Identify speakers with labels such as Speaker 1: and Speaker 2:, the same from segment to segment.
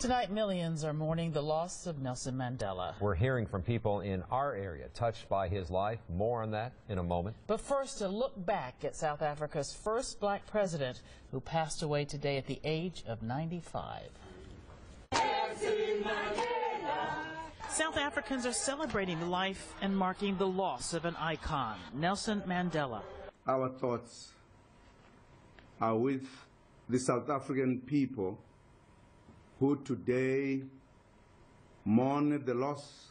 Speaker 1: Tonight, millions are mourning the loss of Nelson Mandela.
Speaker 2: We're hearing from people in our area touched by his life. More on that in a moment.
Speaker 1: But first, a look back at South Africa's first black president, who passed away today at the age of 95. South Africans are celebrating the life and marking the loss of an icon, Nelson Mandela.
Speaker 3: Our thoughts are with the South African people who today mourn the loss.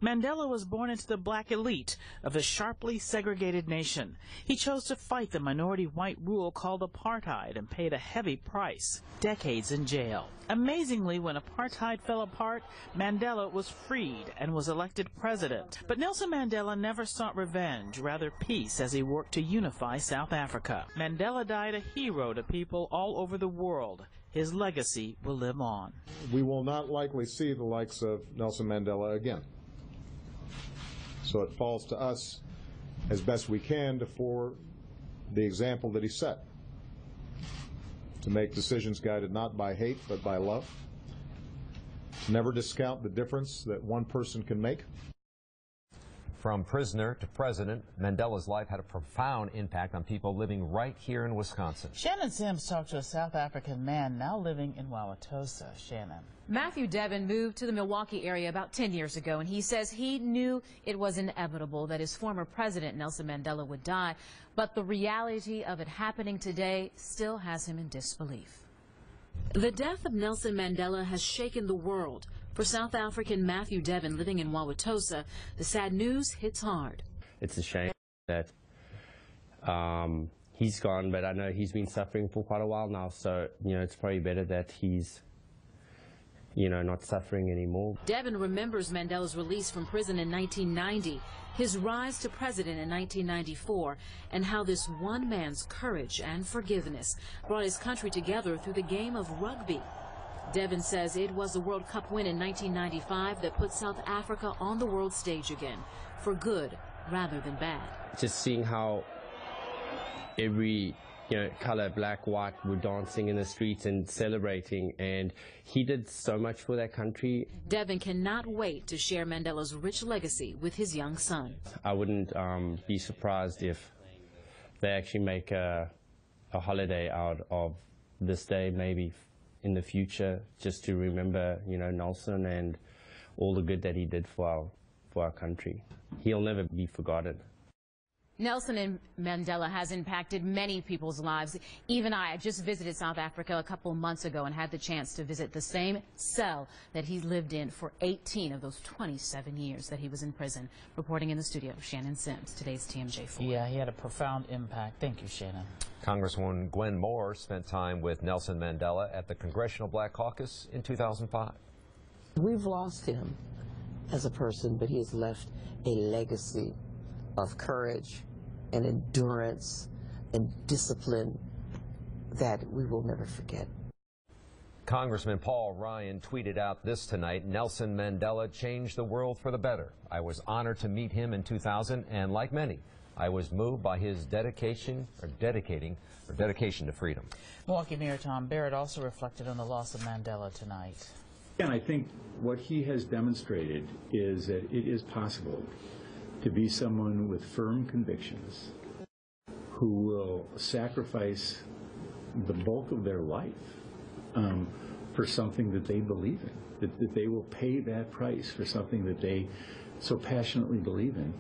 Speaker 1: Mandela was born into the black elite of a sharply segregated nation. He chose to fight the minority white rule called apartheid and paid a heavy price, decades in jail. Amazingly, when apartheid fell apart, Mandela was freed and was elected president. But Nelson Mandela never sought revenge, rather peace, as he worked to unify South Africa. Mandela died a hero to people all over the world. His legacy will live on.
Speaker 4: We will not likely see the likes of Nelson Mandela again. So it falls to us, as best we can, to forward the example that he set, to make decisions guided not by hate but by love, to never discount the difference that one person can make.
Speaker 2: From prisoner to president, Mandela's life had a profound impact on people living right here in Wisconsin.
Speaker 1: Shannon Sims talked to a South African man now living in Wauwatosa. Shannon.
Speaker 5: Matthew Devin moved to the Milwaukee area about 10 years ago, and he says he knew it was inevitable that his former president, Nelson Mandela, would die, but the reality of it happening today still has him in disbelief. The death of Nelson Mandela has shaken the world. For South African Matthew Devin living in Wauwatosa, the sad news hits hard.
Speaker 6: It's a shame that he's gone, but I know he's been suffering for quite a while now, so, it's probably better that he's, not suffering anymore.
Speaker 5: Devin remembers Mandela's release from prison in 1990, his rise to president in 1994, and how this one man's courage and forgiveness brought his country together through the game of rugby. Devin says it was the World Cup win in 1995 that put South Africa on the world stage again, for good rather than bad.
Speaker 6: Just seeing how every color, black, white, were dancing in the streets and celebrating, and he did so much for that country.
Speaker 5: Devin cannot wait to share Mandela's rich legacy with his young son.
Speaker 6: I wouldn't be surprised if they actually make a holiday out of this day, maybe in the future, just to remember, Nelson and all the good that he did for our country. He'll never be forgotten.
Speaker 5: Nelson Mandela has impacted many people's lives. Even I just visited South Africa a couple of months ago and had the chance to visit the same cell that he lived in for 18 of those 27 years that he was in prison. Reporting in the studio, Shannon Sims, today's TMJ4.
Speaker 1: Yeah, he had a profound impact. Thank you, Shannon.
Speaker 2: Congresswoman Gwen spent time with Nelson Mandela at the Congressional Black Caucus in 2005.
Speaker 7: We've lost him as a person, but he has left a legacy of courage and endurance and discipline that we will never forget.
Speaker 2: Congressman Paul Ryan tweeted out this tonight, Nelson Mandela changed the world for the better. I was honored to meet him in 2000, and like many, I was moved by his dedication to freedom.
Speaker 1: Milwaukee Mayor Tom Barrett also reflected on the loss of Mandela tonight.
Speaker 8: And I think what he has demonstrated is that it is possible to be someone with firm convictions who will sacrifice the bulk of their life for something that they believe in, that they will pay that price for something that they so passionately believe in.